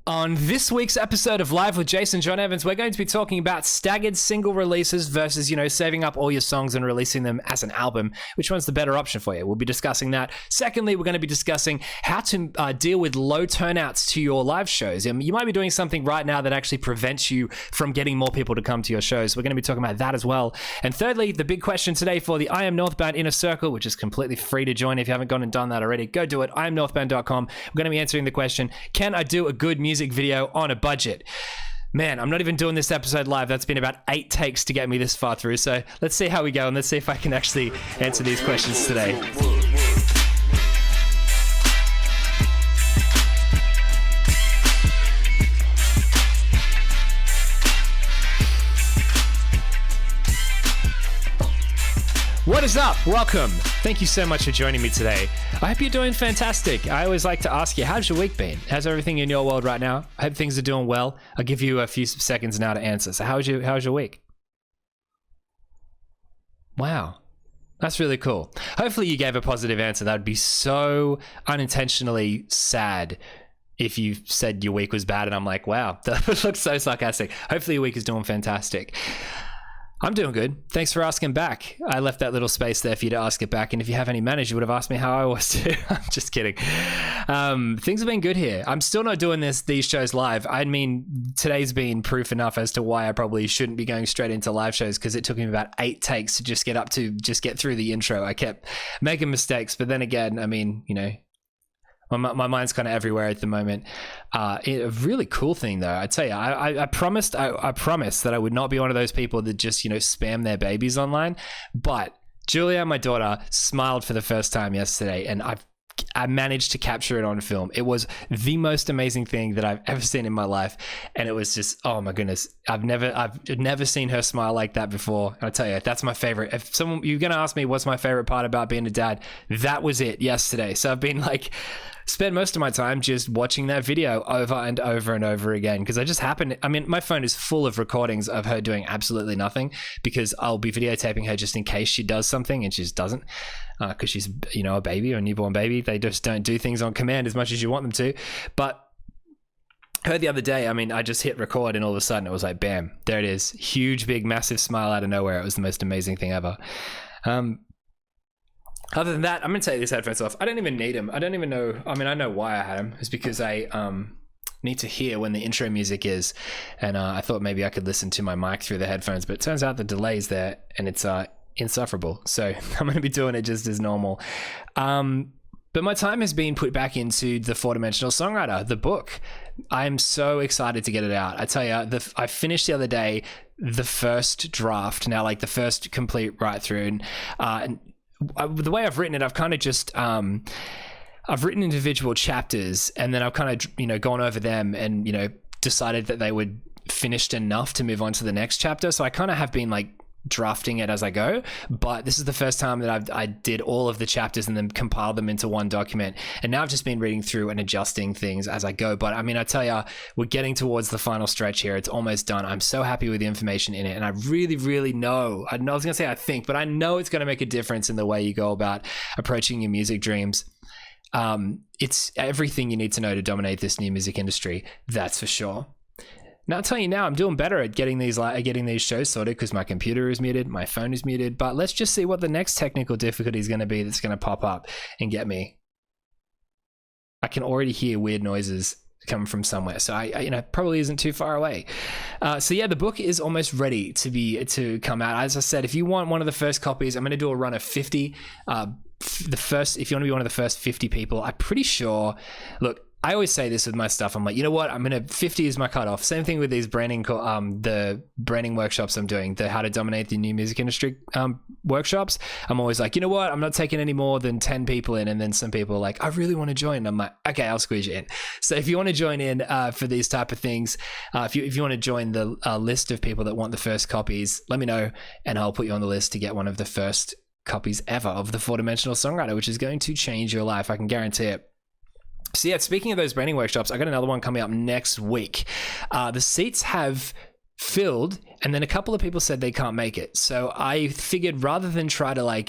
On this week's episode of Live with Jayson John Evans, we're going to be talking about staggered single releases versus, saving up all your songs and releasing them as an album. Which one's the better option for you? We'll be discussing that. Secondly, we're going to be discussing how to deal with low turnouts to your live shows. You might be doing something right now that actually prevents you from getting more people to come to your shows. We're going to be talking about that as well. And thirdly, the big question today for the I Am Northbound Inner Circle, which is completely free to join. If you haven't gone and done that already, go do it. IamNorthbound.com. We're going to be answering the question, can I do a good music video on a budget? Man, I'm not even doing this episode live. That's been about 8 takes to get me this far through. So let's see how we go, and let's see if I can actually answer these questions today. What is up? Welcome. Thank you so much for joining me today. I hope you're doing fantastic. I always like to ask you, how's your week been? How's everything in your world right now? I hope things are doing well. I'll give you a few seconds now to answer. So how's your week? Wow. That's really cool. Hopefully you gave a positive answer. That would be so unintentionally sad if you said your week was bad and I'm like, wow, that looks so sarcastic. Hopefully your week is doing fantastic. I'm doing good. Thanks for asking back. I left that little space there for you to ask it back. And if you have any manners, you would have asked me how I was too. I'm just kidding. Things have been good here. I'm still not doing these shows live. I mean, today's been proof enough as to why I probably shouldn't be going straight into live shows, because it took me about 8 takes to just get through the intro. I kept making mistakes. But then again, I mean, my mind's kind of everywhere at the moment. A really cool thing, though, I tell you, I promised that I would not be one of those people that just spam their babies online. But Julia, my daughter, smiled for the first time yesterday, and I managed to capture it on film. It was the most amazing thing that I've ever seen in my life, and it was just, oh my goodness, I've never seen her smile like that before. And I tell you, that's my favorite. If you're gonna ask me what's my favorite part about being a dad, that was it yesterday. So I've been spend most of my time just watching that video over and over and over again, because my phone is full of recordings of her doing absolutely nothing, because I'll be videotaping her just in case she does something, and she just doesn't, because she's a baby or a newborn baby. They just don't do things on command as much as you want them to. But her the other day, I just hit record, and all of a sudden it was like, bam, there it is, huge, big, massive smile out of nowhere. It was the most amazing thing ever. Other than that, I'm going to take these headphones off. I don't even need them. I don't even know. I know why I had them. It's because I need to hear when the intro music is. And I thought maybe I could listen to my mic through the headphones. But it turns out the delay's there, and it's insufferable. So I'm going to be doing it just as normal. But my time has been put back into the 4-Dimensional Songwriter, the book. I'm so excited to get it out. I tell you, I finished the other day the first draft. Now, the first complete write through. And the way I've written it, I've kind of just I've written individual chapters, and then I've kind of gone over them and decided that they were finished enough to move on to the next chapter. So I kind of have been drafting it as I go, but this is the first time that I did all of the chapters and then compiled them into one document. And now I've just been reading through and adjusting things as I go. But I tell you, we're getting towards the final stretch here. It's almost done. I'm so happy with the information in it, and I really, really know. I was gonna say I think, but I know it's gonna make a difference in the way you go about approaching your music dreams. It's everything you need to know to dominate this new music industry. That's for sure. Now, I'll tell you now, I'm doing better at getting these shows sorted, because my computer is muted, my phone is muted. But let's just see what the next technical difficulty is going to be that's going to pop up and get me. I can already hear weird noises coming from somewhere, so I probably isn't too far away. So yeah, the book is almost ready to come out. As I said, if you want one of the first copies, I'm going to do a run of 50. If you want to be one of the first 50 people, I'm pretty sure. Look, I always say this with my stuff. I'm like, 50 is my cutoff. Same thing with these the branding workshops I'm doing, the how to dominate the new music industry workshops. I'm always like, I'm not taking any more than 10 people in. And then some people are like, I really want to join. I'm like, okay, I'll squeeze you in. So if you want to join in for these type of things, if you want to join the list of people that want the first copies, let me know, and I'll put you on the list to get one of the first copies ever of the 4-Dimensional Songwriter, which is going to change your life. I can guarantee it. So yeah, speaking of those branding workshops, I got another one coming up next week. The seats have filled, and then a couple of people said they can't make it. So I figured rather than try to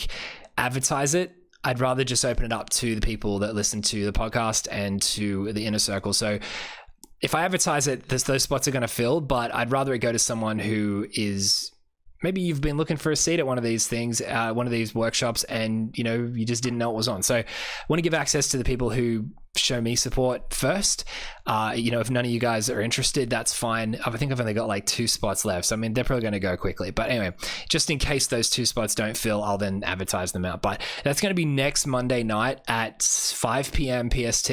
advertise it, I'd rather just open it up to the people that listen to the podcast and to the inner circle. So if I advertise it, those spots are going to fill, but I'd rather it go to someone who is, maybe you've been looking for a seat at one of these things, one of these workshops, and you just didn't know it was on. So I want to give access to the people who show me support first. If none of you guys are interested, that's fine. I think I've only got like 2 spots left, so I mean they're probably going to go quickly, but anyway, just in case those 2 spots don't fill, I'll then advertise them out. But that's going to be next Monday night at 5 p.m. PST.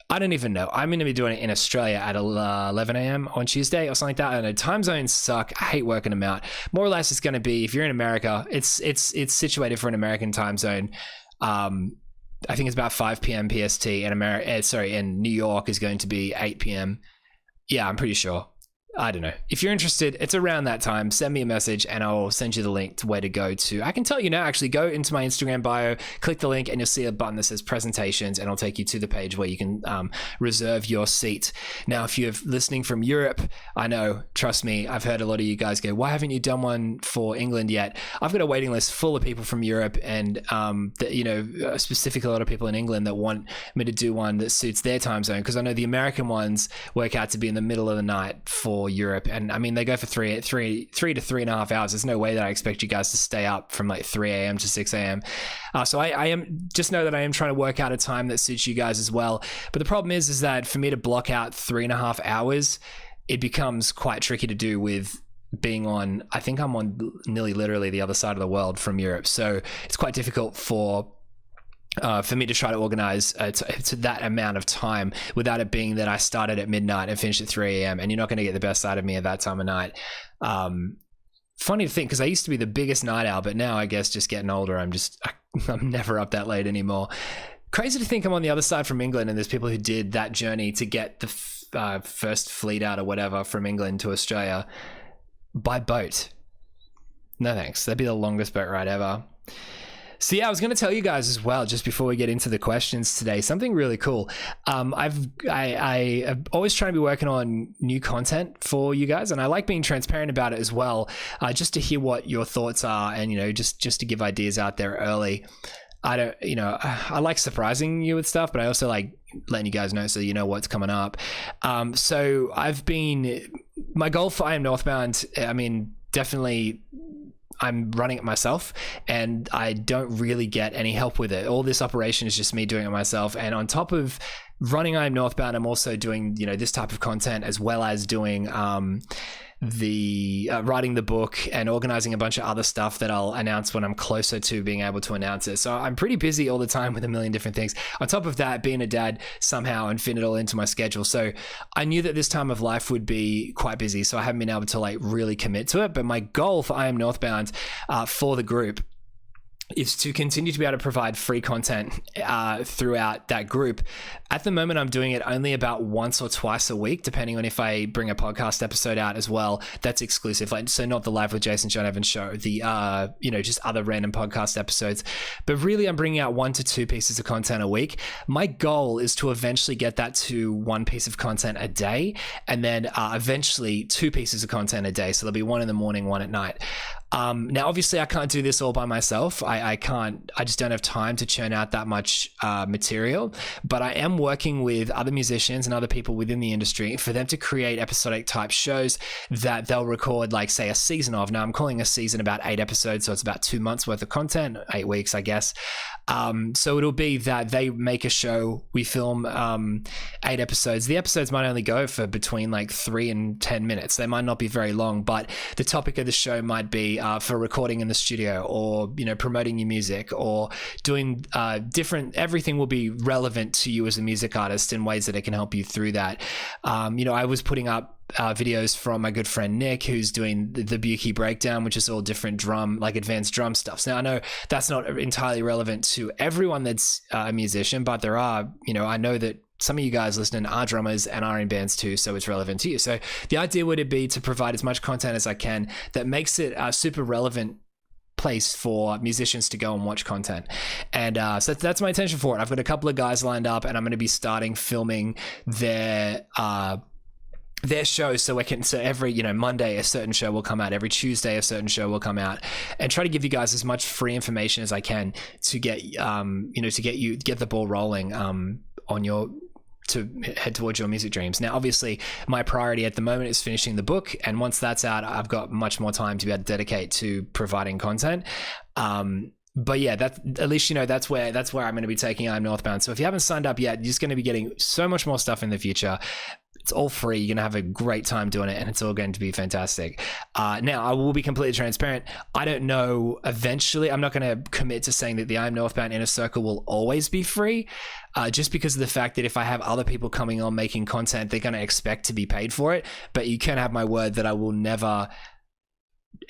I don't even know. I'm going to be doing it in Australia at 11 a.m. on Tuesday or something like that. I know time zones suck. I hate working them out. More or less, it's going to be, if you're in America, it's situated for an American time zone. I think it's about 5 p.m. PST, and New York is going to be 8 p.m. Yeah, I'm pretty sure. I don't know. If you're interested, it's around that time. Send me a message and I'll send you the link to where to go to. I can tell you now, actually, go into my Instagram bio, click the link, and you'll see a button that says presentations, and I'll take you to the page where you can reserve your seat. Now, if you're listening from Europe, I know, trust me, I've heard a lot of you guys go, why haven't you done one for England yet? I've got a waiting list full of people from Europe, and specifically a lot of people in England that want me to do one that suits their time zone, because I know the American ones work out to be in the middle of the night for Europe, and I mean they go for 3 to 3.5 hours. There's no way that I expect you guys to stay up from like 3 a.m. to 6 a.m. So I am, just know that I am trying to work out a time that suits you guys as well. But the problem is that for me to block out 3.5 hours, it becomes quite tricky to do with being on, I think I'm on nearly literally the other side of the world from Europe, so it's quite difficult for me to try to organize to that amount of time without it being that I started at midnight and finished at 3 a.m. and you're not going to get the best out of me at that time of night. Funny to think, because I used to be the biggest night owl, but now I guess just getting older, I'm never up that late anymore. Crazy to think I'm on the other side from England, and there's people who did that journey to get the first fleet out or whatever from England to Australia by boat. No thanks. That'd be the longest boat ride ever. So yeah, I was going to tell you guys as well, just before we get into the questions today, something really cool. I always try to be working on new content for you guys, and I like being transparent about it as well, just to hear what your thoughts are, and just to give ideas out there early. I like surprising you with stuff, but I also like letting you guys know so you know what's coming up. So my goal for I Am Northbound, I mean, definitely I'm running it myself, and I don't really get any help with it. All this operation is just me doing it myself. And on top of running I Am Northbound, I'm also doing, this type of content, as well as doing writing the book and organizing a bunch of other stuff that I'll announce when I'm closer to being able to announce it. So I'm pretty busy all the time with a million different things. On top of that, being a dad somehow and fit it all into my schedule. So I knew that this time of life would be quite busy, so I haven't been able to really commit to it. But my goal for I Am Northbound for the group is to continue to be able to provide free content throughout that group. At the moment, I'm doing it only about once or twice a week, depending on if I bring a podcast episode out as well. That's exclusive, so not the Live with Jayson John Evans show, the just other random podcast episodes. But really, I'm bringing out 1 to 2 pieces of content a week. My goal is to eventually get that to 1 piece of content a day, and then eventually 2 pieces of content a day. So there'll be 1 in the morning, 1 at night. Now, obviously, I can't do this all by myself. I just don't have time to churn out that much material, but I am working with other musicians and other people within the industry for them to create episodic type shows that they'll record, like, say, a season of. Now, I'm calling a season about 8 episodes, so it's about 2 months worth of content, 8 weeks, I guess. So it'll be that they make a show, we film 8 episodes. The episodes might only go for between like 3 and 10 minutes. They might not be very long, but the topic of the show might be for recording in the studio, or promoting your music, or doing everything will be relevant to you as a music artist in ways that it can help you through that. I was putting up videos from my good friend Nick, who's doing the Buki breakdown, which is all different advanced drum stuff. So now I know that's not entirely relevant to everyone that's a musician, but there are, I know that some of you guys listening are drummers and are in bands too, so it's relevant to you. So the idea would be to provide as much content as I can that makes it a super relevant place for musicians to go and watch content. And so that's my intention for it. I've got a couple of guys lined up, and I'm going to be starting filming their shows, so every Monday a certain show will come out, every Tuesday a certain show will come out, and try to give you guys as much free information as I can to get get the ball rolling on your head towards your music dreams. Now, obviously, my priority at the moment is finishing the book, and once that's out, I've got much more time to be able to dedicate to providing content. But yeah, that, at least, that's where I'm going to be taking I Am Northbound. So if you haven't signed up yet, you're just going to be getting so much more stuff in the future. It's all free. You're going to have a great time doing it, and it's all going to be fantastic. Now, I will be completely transparent. I don't know. Eventually, I'm not going to commit to saying that the I Am Northbound Inner Circle will always be free, just because of the fact that if I have other people coming on making content, they're going to expect to be paid for it. But you can have my word that I will never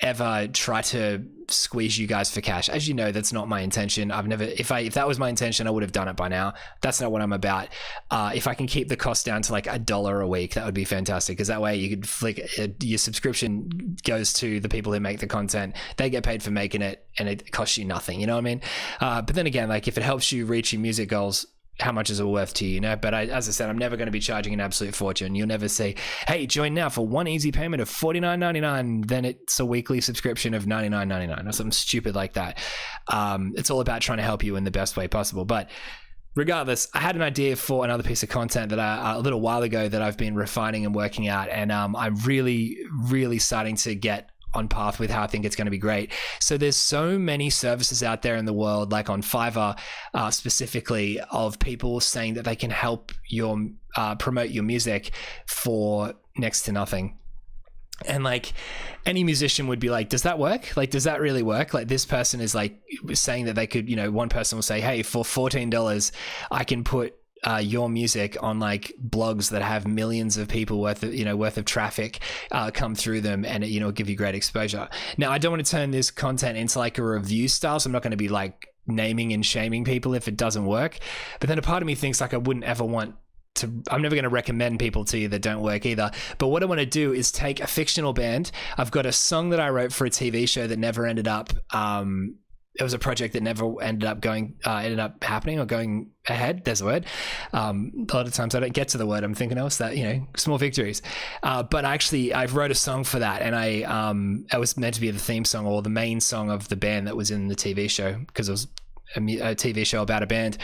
ever try to squeeze you guys for cash. As you know, that's not my intention. I've never, if that was my intention, I would have done it by now. That's not what I'm about. If I can keep the cost down to like $1 a week, that would be fantastic, because that way you could flick your subscription goes to the people who make the content. They get paid for making it, and it costs you nothing. You know what I mean? But then again, like if it helps you reach your music goals, how much is it worth to you, But as I said, I'm never going to be charging an absolute fortune. You'll never say, hey, join now for one easy payment of $49.99. Then it's a weekly subscription of $99.99 or something stupid like that. It's all about trying to help you in the best way possible. But regardless, I had an idea for another piece of content that a little while ago that I've been refining and working out. And I'm really, really starting to get on path with how I think it's going to be great. So there's so many services out there in the world, like on Fiverr specifically, of people saying that they can help your promote your music for next to nothing. And like any musician would be like, does that work? Like, does that really work? Like this person is like saying that they could, one person will say, hey, for $14, I can put your music on like blogs that have millions of people worth of traffic come through them, and it give you great exposure. Now, I don't want to turn this content into like a review style, so I'm not going to be like naming and shaming people if it doesn't work. But then a part of me thinks like I wouldn't ever want to, I'm never going to recommend people to you that don't work either. But what I want to do is take a fictional band. I've got a song that I wrote for a TV show that never ended up it was a project that never ended up happening or going ahead. There's a word. A lot of times I don't get to the word I'm thinking of, so that, small victories. But actually I wrote a song for that, and it was meant to be the theme song or the main song of the band that was in the TV show, because it was a TV show about a band.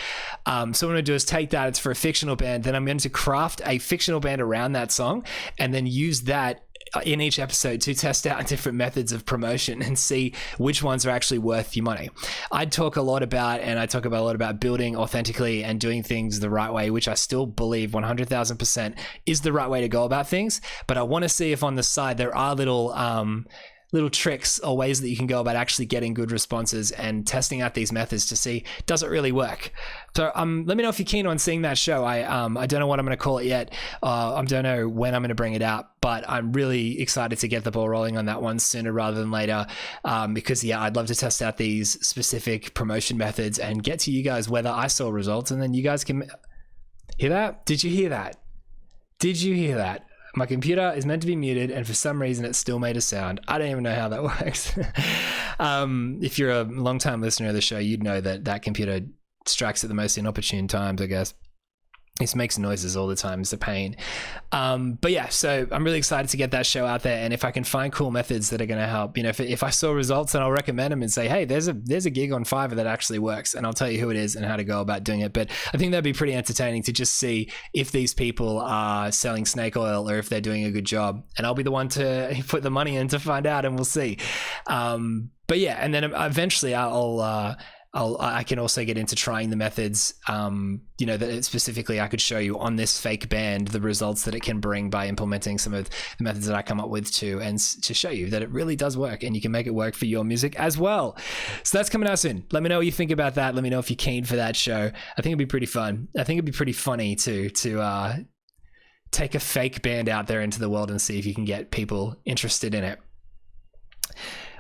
So what I'm going to do is take that. It's for a fictional band. Then I'm going to craft a fictional band around that song, and then use that in each episode to test out different methods of promotion and see which ones are actually worth your money. I talk a lot about building authentically and doing things the right way, which I still believe 100,000% is the right way to go about things. But I want to see if on the side there are little tricks or ways that you can go about actually getting good responses and testing out these methods to see, does it really work? So let me know if you're keen on seeing that show. I don't know what I'm going to call it yet. I don't know when I'm going to bring it out, but I'm really excited to get the ball rolling on that one sooner rather than later, because I'd love to test out these specific promotion methods and get to you guys whether I saw results, and then you guys can hear that. Did you hear that? My computer is meant to be muted, and for some reason it still made a sound. I don't even know how that works. If you're a long-time listener of the show, you'd know that computer strikes at the most inopportune times, I guess. It makes noises all the time. It's a pain. But yeah, so I'm really excited to get that show out there. And if I can find cool methods that are going to help, if I saw results, then I'll recommend them and say, hey, there's a gig on Fiverr that actually works, and I'll tell you who it is and how to go about doing it. But I think that'd be pretty entertaining to just see if these people are selling snake oil or if they're doing a good job. And I'll be the one to put the money in to find out, and we'll see. But yeah, and then eventually I can also get into trying the methods, that specifically I could show you on this fake band, the results that it can bring by implementing some of the methods that I come up with too, and to show you that it really does work and you can make it work for your music as well. So that's coming out soon. Let me know what you think about that. Let me know if you're keen for that show. I think it'd be pretty fun. I think it'd be pretty funny to take a fake band out there into the world and see if you can get people interested in it.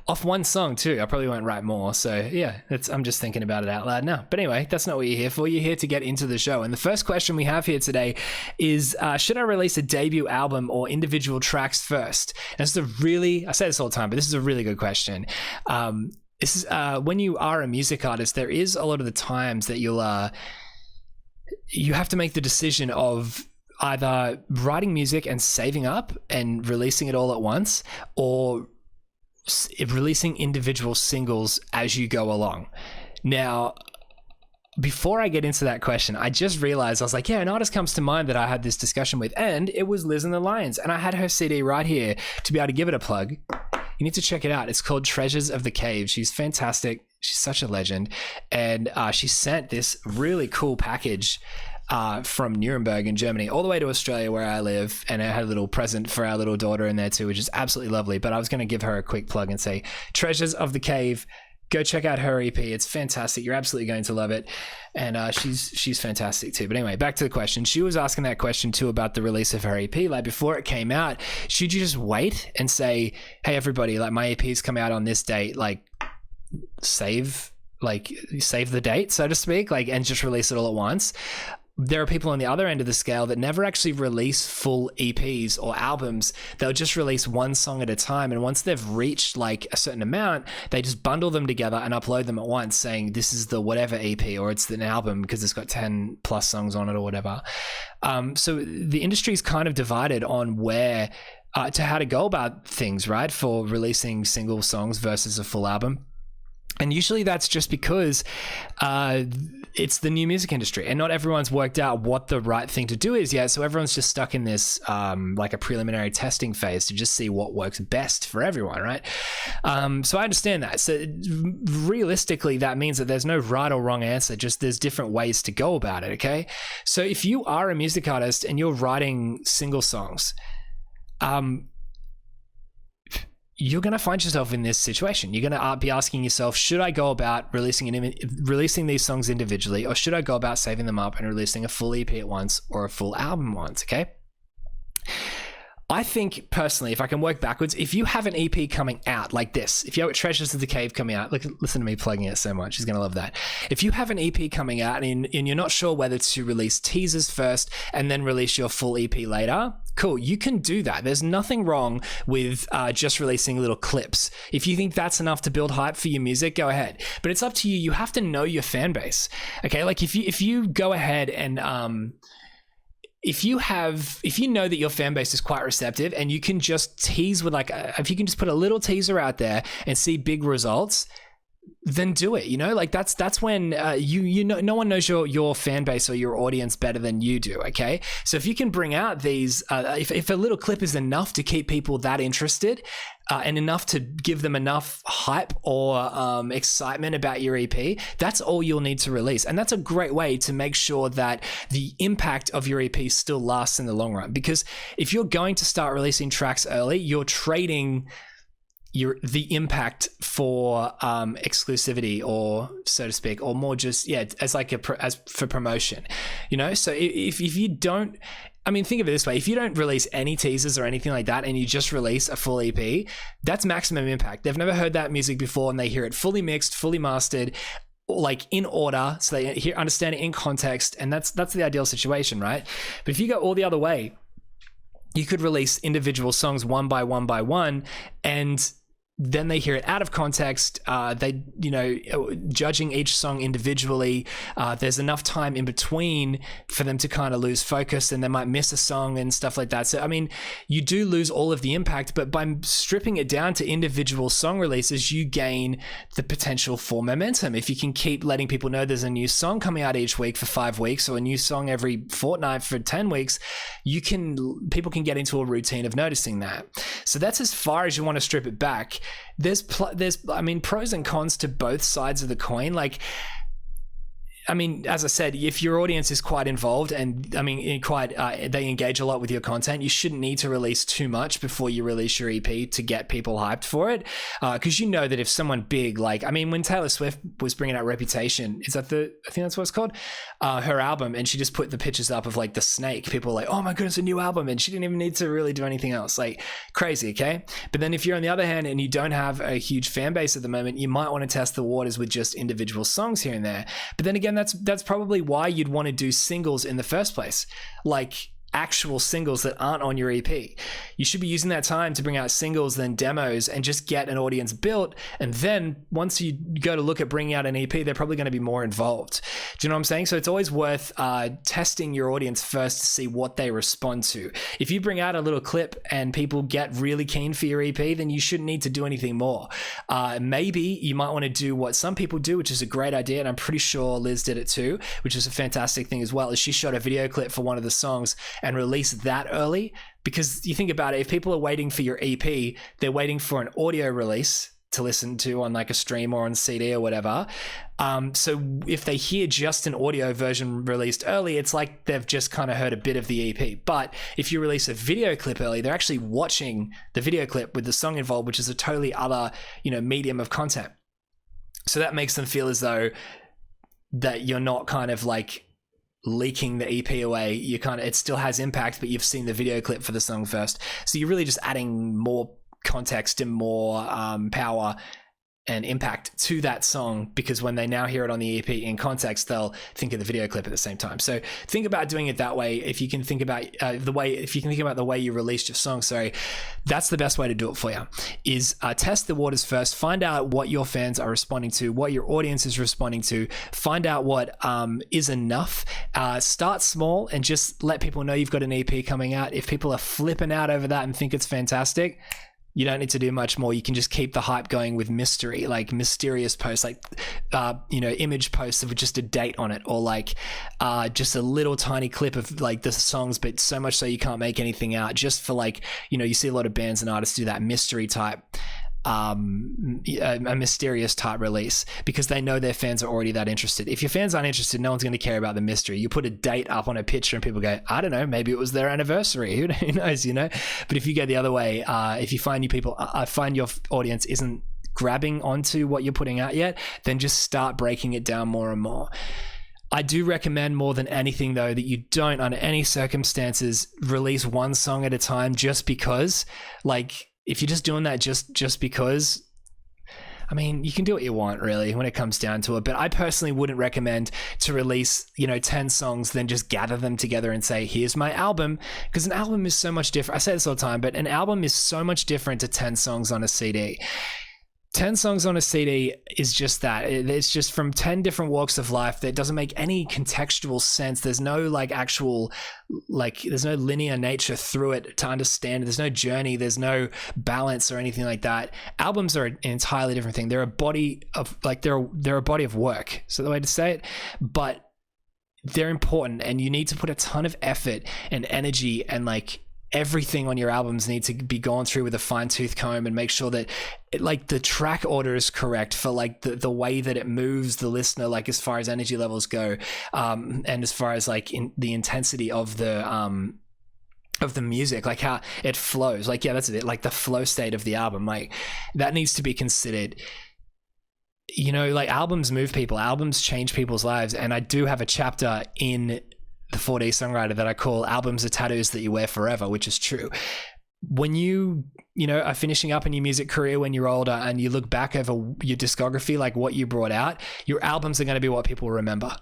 Off one song too. I probably won't write more. So yeah, I'm just thinking about it out loud now. But anyway, that's not what you're here for. You're here to get into the show. And the first question we have here today is, should I release a debut album or individual tracks first? And this is I say this all the time, but this is a really good question. This is when you are a music artist, there is a lot of the times that you have to make the decision of either writing music and saving up and releasing it all at once, or releasing individual singles as you go along. Now, before I get into that question, I just realized, I was like, yeah, an artist comes to mind that I had this discussion with, and it was Liz and the Lions. And I had her CD right here to be able to give it a plug. You need to check it out. It's called Treasures of the Cave. She's fantastic. She's such a legend. And she sent this really cool package from Nuremberg in Germany all the way to Australia where I live, and I had a little present for our little daughter in there too, which is absolutely lovely. But I was going to give her a quick plug and say, Treasures of the Cave, go check out her EP. It's fantastic. You're absolutely going to love it. And she's fantastic too. But anyway, back to the question. She was asking that question too about the release of her EP. Like, before it came out, should you just wait and say, hey, everybody, like, my EP's come out on this date, like save the date, so to speak, like, and just release it all at once? There are people on the other end of the scale that never actually release full EPs or albums. They'll just release one song at a time. And once they've reached like a certain amount, they just bundle them together and upload them at once, saying this is the whatever EP, or it's an album because it's got 10 plus songs on it or whatever. So the industry is kind of divided on where to how to go about things, right? For releasing single songs versus a full album. And usually that's just because it's the new music industry, and not everyone's worked out what the right thing to do is yet. So everyone's just stuck in this like a preliminary testing phase to just see what works best for everyone, right? So I understand that. So realistically, that means that there's no right or wrong answer, just there's different ways to go about it, okay? So if you are a music artist and you're writing single songs, you're going to find yourself in this situation. You're going to be asking yourself, should I go about releasing these songs individually, or should I go about saving them up and releasing a full EP at once or a full album once, okay? I think personally, if I can work backwards, if you have an EP coming out like this, if you have Treasures of the Cave coming out, listen to me plugging it so much, she's going to love that. If you have an EP coming out and you're not sure whether to release teasers first and then release your full EP later, cool, you can do that. There's nothing wrong with just releasing little clips. If you think that's enough to build hype for your music, go ahead. But it's up to you. You have to know your fan base, okay? Like if you go ahead and if you know that your fan base is quite receptive, and you can just tease with if you can just put a little teaser out there and see big results, then do it. You know, like that's when you know, no one knows your fan base or your audience better than you do. Okay, so if you can bring out these, if a little clip is enough to keep people that interested, and enough to give them enough hype or excitement about your EP, that's all you'll need to release. And that's a great way to make sure that the impact of your EP still lasts in the long run. Because if you're going to start releasing tracks early, you're trading the impact for exclusivity, or so to speak, or more just as for promotion, you know. So if you don't, I mean, think of it this way: if you don't release any teasers or anything like that, and you just release a full EP, that's maximum impact. They've never heard that music before, and they hear it fully mixed, fully mastered, like in order, so they understand it in context, and that's the ideal situation, right? But if you go all the other way, you could release individual songs one by one, and then they hear it out of context. They, judging each song individually, there's enough time in between for them to kind of lose focus, and they might miss a song and stuff like that. So, I mean, you do lose all of the impact, but by stripping it down to individual song releases, you gain the potential for momentum. If you can keep letting people know there's a new song coming out each week for 5 weeks, or a new song every fortnight for 10 weeks, people can get into a routine of noticing that. So that's as far as you want to strip it back. There's pros and cons to both sides of the coin. Like, I mean, as I said, if your audience is quite involved and they engage a lot with your content, you shouldn't need to release too much before you release your EP to get people hyped for it. Because you know that if someone big, when Taylor Swift was bringing out Reputation, I think that's what it's called, her album, and she just put the pictures up of like the snake, people were like, oh my goodness, a new album, and she didn't even need to really do anything else. Like, crazy, okay? But then if you're on the other hand and you don't have a huge fan base at the moment, you might want to test the waters with just individual songs here and there. But then again, that's probably why you'd want to do singles in the first place. Like, actual singles that aren't on your EP. You should be using that time to bring out singles, then demos, and just get an audience built. And then once you go to look at bringing out an EP, they're probably going to be more involved. Do you know what I'm saying? So it's always worth testing your audience first to see what they respond to. If you bring out a little clip and people get really keen for your EP, then you shouldn't need to do anything more. Maybe you might want to do what some people do, which is a great idea, and I'm pretty sure Liz did it too, which is a fantastic thing as well, is she shot a video clip for one of the songs and release that early. Because you think about it, if people are waiting for your EP, they're waiting for an audio release to listen to on like a stream or on CD or whatever. So if they hear just an audio version released early, it's like they've just kind of heard a bit of the EP. But if you release a video clip early, they're actually watching the video clip with the song involved, which is a totally other, medium of content. So that makes them feel as though that you're not kind of like leaking the EP away. It still has impact, but you've seen the video clip for the song first. So you're really just adding more context and more power and impact to that song, because when they now hear it on the EP in context, they'll think of the video clip at the same time. So think about doing it that way. If you can think about the way you released your song, that's the best way to do it for you, is test the waters first, find out what your fans are responding to, what your audience is responding to, find out what is enough. Start small and just let people know you've got an EP coming out. If people are flipping out over that and think it's fantastic, you don't need to do much more. You can just keep the hype going with mystery, like mysterious posts, like, image posts with just a date on it, or like just a little tiny clip of like the songs, but so much so you can't make anything out, just for like, you see a lot of bands and artists do that mystery type, a mysterious type release, because they know their fans are already that interested. If your fans aren't interested, no one's going to care about the mystery. You put a date up on a picture and people go, I don't know, maybe it was their anniversary. Who knows, But if you go the other way, if you find find your audience isn't grabbing onto what you're putting out yet, then just start breaking it down more and more. I do recommend more than anything, though, that you don't, under any circumstances, release one song at a time, just because, like, if you're just doing that just because, I mean, you can do what you want, really, when it comes down to it. But I personally wouldn't recommend to release, 10 songs, then just gather them together and say, here's my album. Because an album is so much different. I say this all the time, but an album is so much different to 10 songs on a CD. 10 songs on a CD is just that. It's just from 10 different walks of life that doesn't make any contextual sense. There's no there's no linear nature through it to understand. There's no journey. There's no balance or anything like that. Albums are an entirely different thing. They're a body of they're a body of work. So the way to say it, but they're important, and you need to put a ton of effort and energy, and everything on your albums needs to be gone through with a fine-tooth comb, and make sure that the track order is correct for the way that it moves the listener, as far as energy levels go, and as far as in the intensity of the music, how it flows. That's it, the flow state of the album, that needs to be considered. Albums move people, albums change people's lives. And I do have a chapter in the 4D Songwriter that I call Albums are Tattoos That You Wear Forever, which is true. When you are finishing up in your music career when you're older, and you look back over your discography, what you brought out, your albums are going to be what people remember.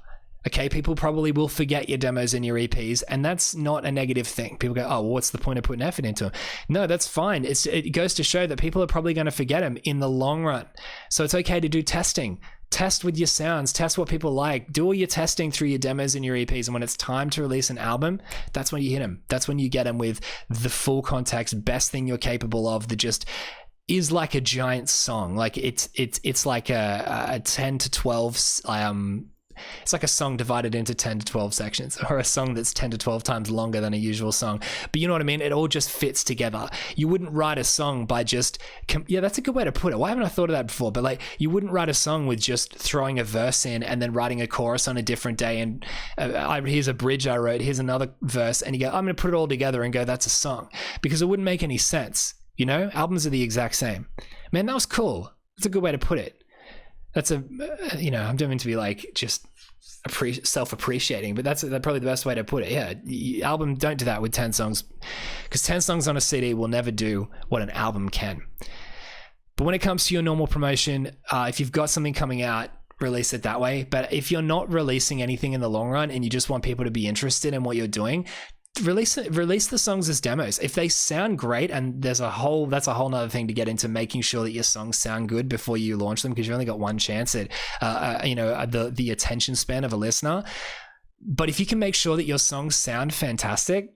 Okay, people probably will forget your demos and your EPs, and that's not a negative thing. People go, oh, well, what's the point of putting effort into them? No, that's fine. It goes to show that people are probably going to forget them in the long run. So it's okay to do testing. Test with your sounds, test what people like, do all your testing through your demos and your EPs, and when it's time to release an album, that's when you hit them. That's when you get them with the full context, best thing you're capable of, that just is like a giant song. It's like a 10 to 12 it's like a song divided into 10 to 12 sections, or a song that's 10 to 12 times longer than a usual song. But you know what I mean? It all just fits together. You wouldn't write a song by just, that's a good way to put it. Why haven't I thought of that before? But you wouldn't write a song with just throwing a verse in and then writing a chorus on a different day. And here's a bridge I wrote, here's another verse. And you go, I'm going to put it all together and go, that's a song. Because it wouldn't make any sense. Albums are the exact same. Man, that was cool. That's a good way to put it. That's I'm doing to be just self-appreciating, but that's probably the best way to put it. Yeah, album, don't do that with 10 songs, because 10 songs on a CD will never do what an album can. But when it comes to your normal promotion, if you've got something coming out, release it that way. But if you're not releasing anything in the long run, and you just want people to be interested in what you're doing, release the songs as demos. If they sound great, and that's a whole nother thing to get into, making sure that your songs sound good before you launch them, because you've only got one chance at the attention span of a listener. But if you can make sure that your songs sound fantastic,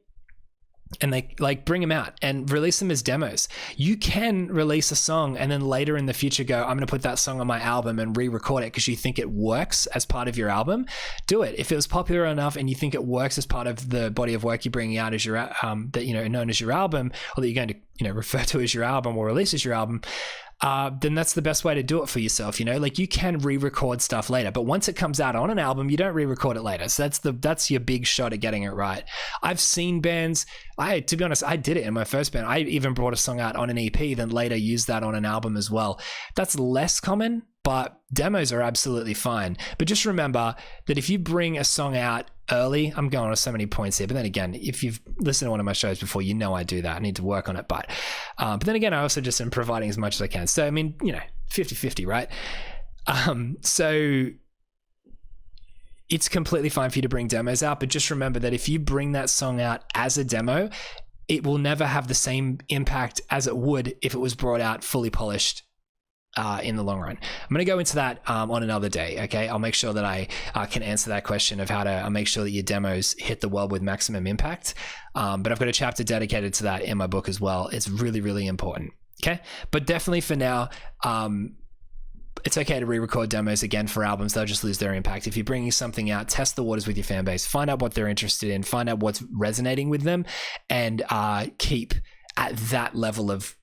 and they like bring them out and release them as demos. You can release a song and then later in the future go, I'm going to put that song on my album and re-record it because you think it works as part of your album. Do it. If it was popular enough and you think it works as part of the body of work you're bringing out as your known as your album, or that you're going to refer to as your album or release as your album, then that's the best way to do it for yourself. Like you can re-record stuff later, but once it comes out on an album, you don't re-record it later. So that's your big shot at getting it right. I've seen bands, to be honest, I did it in my first band. I even brought a song out on an EP, then later used that on an album as well. That's less common, but demos are absolutely fine. But just remember that if you bring a song out early, I'm going on so many points here, but then again, if you've listened to one of my shows before, I do that. I need to work on it, but then again, I also just am providing as much as I can. So, 50-50, right? So it's completely fine for you to bring demos out, but just remember that if you bring that song out as a demo, it will never have the same impact as it would if it was brought out fully polished in the long run. I'm going to go into that on another day, okay? I'll make sure that I can answer that question of how to make sure that your demos hit the world with maximum impact. But I've got a chapter dedicated to that in my book as well. It's really, really important, okay? But definitely for now, it's okay to re-record demos again for albums. They'll just lose their impact. If you're bringing something out, test the waters with your fan base, find out what they're interested in, find out what's resonating with them, and keep at that level of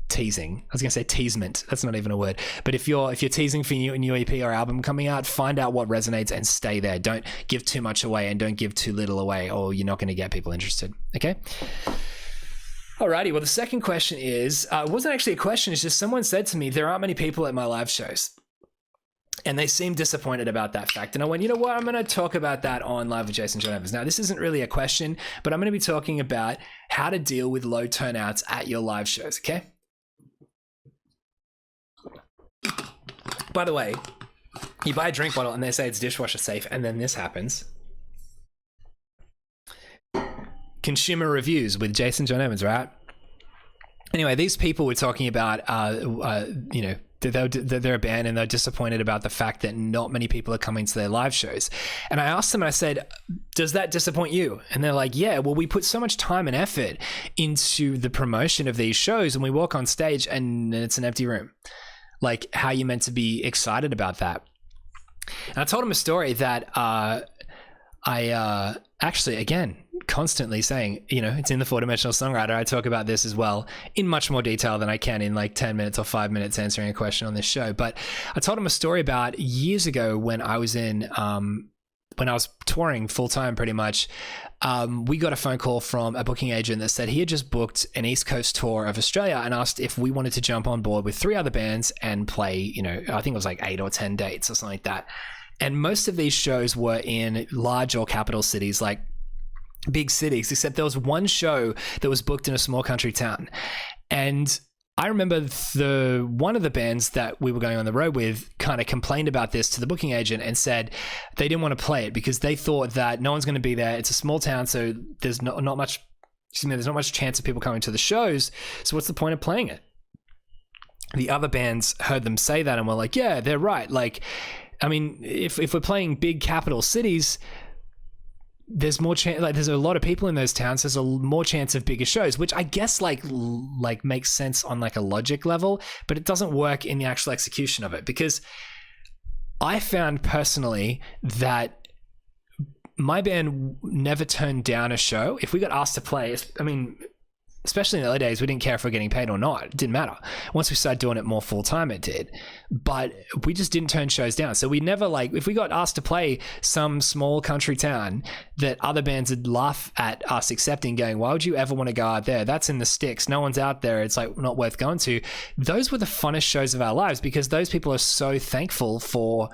teasing. I was going to say teasement. That's not even a word. But if you're teasing for a new EP or album coming out, find out what resonates and stay there. Don't give too much away and don't give too little away, or you're not going to get people interested. Okay? Alrighty. Well, the second question is, it wasn't actually a question. It's just someone said to me, there aren't many people at my live shows. And they seem disappointed about that fact. And I went, you know what? I'm going to talk about that on Live with Jayson John Evans. Now, this isn't really a question, but I'm going to be talking about how to deal with low turnouts at your live shows. Okay? By the way, you buy a drink bottle and they say it's dishwasher safe, and then this happens. Consumer reviews with Jayson John Evans, right? Anyway, these people were talking about, they're a band and they're disappointed about the fact that not many people are coming to their live shows. And I asked them, and I said, does that disappoint you? And they're like, yeah, well, we put so much time and effort into the promotion of these shows, and we walk on stage and it's an empty room. Like, how are you meant to be excited about that? And I told him a story that I actually, again, constantly saying, it's in the 4-Dimensional Songwriter. I talk about this as well in much more detail than I can in like 10 minutes or 5 minutes answering a question on this show. But I told him a story about years ago when I was when I was touring full time pretty much. We got a phone call from a booking agent that said he had just booked an East Coast tour of Australia and asked if we wanted to jump on board with 3 other bands and play, I think it was like 8 or 10 dates or something like that. And most of these shows were in large or capital cities, like big cities, except there was one show that was booked in a small country town. And I remember one of the bands that we were going on the road with kind of complained about this to the booking agent and said they didn't want to play it because they thought that no one's going to be there. It's a small town, so there's not much chance of people coming to the shows. So what's the point of playing it? The other bands heard them say that and were like, yeah, they're right. Like, I mean, if we're playing big capital cities, there's more chance, like there's a lot of people in those towns, there's a more chance of bigger shows, which I guess like makes sense on like a logic level, but it doesn't work in the actual execution of it, because I found personally that my band never turned down a show. If we got asked to play, I mean, especially in the early days, we didn't care if we're getting paid or not. It didn't matter. Once we started doing it more full time, it did. But we just didn't turn shows down. So we never, like, if we got asked to play some small country town that other bands would laugh at us accepting, going, why would you ever want to go out there? That's in the sticks. No one's out there. It's like not worth going to. Those were the funnest shows of our lives because those people are so thankful for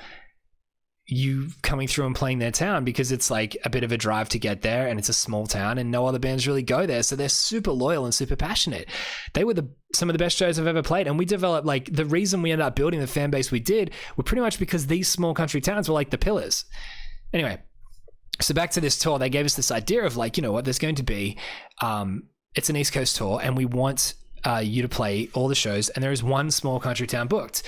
you coming through and playing their town, because it's like a bit of a drive to get there and it's a small town and no other bands really go there. So they're super loyal and super passionate. They were some of the best shows I've ever played. And we developed, like, the reason we ended up building the fan base we did were pretty much because these small country towns were like the pillars. Anyway, So back to this tour, they gave us this idea of like, you know what, there's going to be, it's an East Coast tour, and we want you to play all the shows, and there is one small country town booked.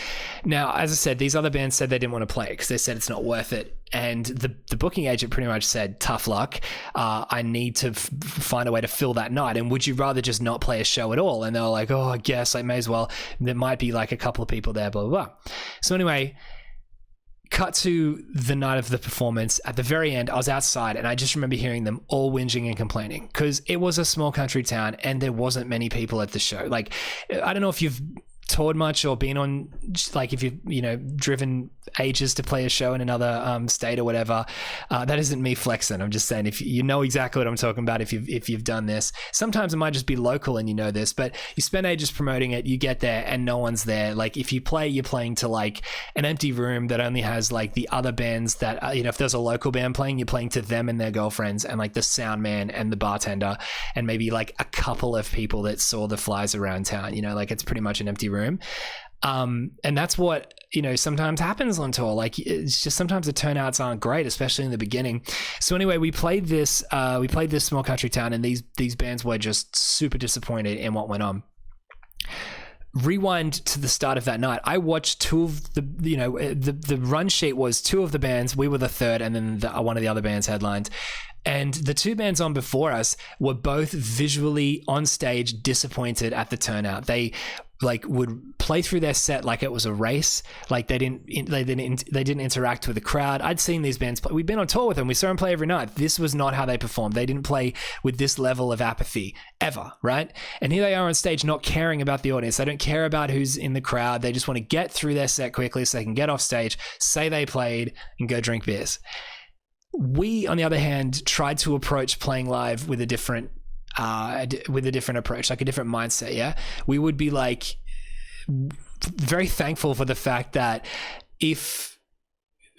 Now, as I said, these other bands said they didn't want to play it because they said it's not worth it. And the booking agent pretty much said, tough luck. I need to find a way to fill that night. And would you rather just not play a show at all? And they were like, oh, I guess I may as well. There might be like a couple of people there, blah, blah, blah. So anyway, cut to the night of the performance. At the very end, I was outside, and I just remember hearing them all whinging and complaining because it was a small country town and there wasn't many people at the show. Like, I don't know if you've toured much or been on, like, if you've, you know, driven ages to play a show in another state or whatever. That isn't me flexing. I'm just saying, if you know exactly what I'm talking about, if you've done this. Sometimes it might just be local and you know this, but you spend ages promoting it, you get there and no one's there. Like, if you play, you're playing to like an empty room that only has like the other bands that, you know, if there's a local band playing, you're playing to them and their girlfriends and like the sound man and the bartender and maybe like a couple of people that saw the flies around town, you know, like it's pretty much an empty room. And that's what, you know, sometimes happens on tour. Like, it's just sometimes the turnouts aren't great, especially in the beginning. So anyway, we played this small country town, and these bands were just super disappointed in what went on. Rewind to the start of that night. I watched two of the, you know, the run sheet was two of the bands. We were the third, and then one of the other bands headlined. And the two bands on before us were both visually on stage disappointed at the turnout. They like would play through their set like it was a race. Like they didn't interact with the crowd. I'd seen these bands play. We'd been on tour with them. We saw them play every night. This was not how they performed. They didn't play with this level of apathy ever, right? And here they are on stage not caring about the audience. They don't care about who's in the crowd. They just want to get through their set quickly so they can get off stage, say they played, and go drink beers. We, on the other hand, tried to approach playing live with a different approach, like a different mindset. Yeah, we would be like very thankful for the fact that if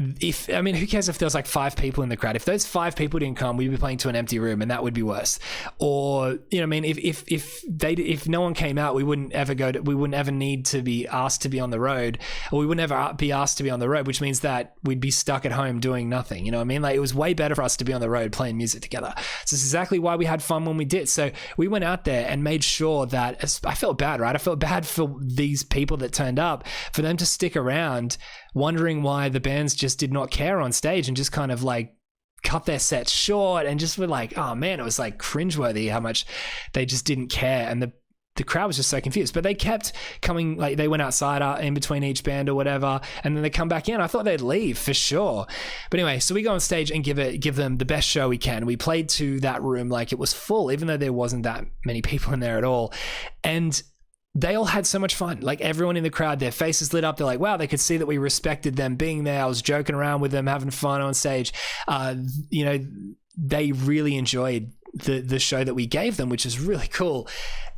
I mean, who cares if there's like 5 people in the crowd? If those 5 people didn't come, we'd be playing to an empty room, and that would be worse. Or, you know, I mean, if no one came out, we wouldn't ever need to be asked to be on the road, or we wouldn't ever be asked to be on the road, which means that we'd be stuck at home doing nothing. You know what I mean? Like, it was way better for us to be on the road playing music together. So it's exactly why we had fun when we did. So we went out there and made sure that, I felt bad, right? I felt bad for these people that turned up, for them to stick around, wondering why the bands just did not care on stage and just kind of like cut their sets short, and just were like, oh man, it was like cringeworthy how much they just didn't care. And the crowd was just so confused, but they kept coming. Like, they went outside in between each band or whatever, and then they come back in. I thought they'd leave for sure. But anyway, so we go on stage and give them the best show we can. We played to that room like it was full, even though there wasn't that many people in there at all. And they all had so much fun. Like, everyone in the crowd, their faces lit up. They're like, wow, they could see that we respected them being there. I was joking around with them, having fun on stage. You know, they really enjoyed the show that we gave them, which is really cool.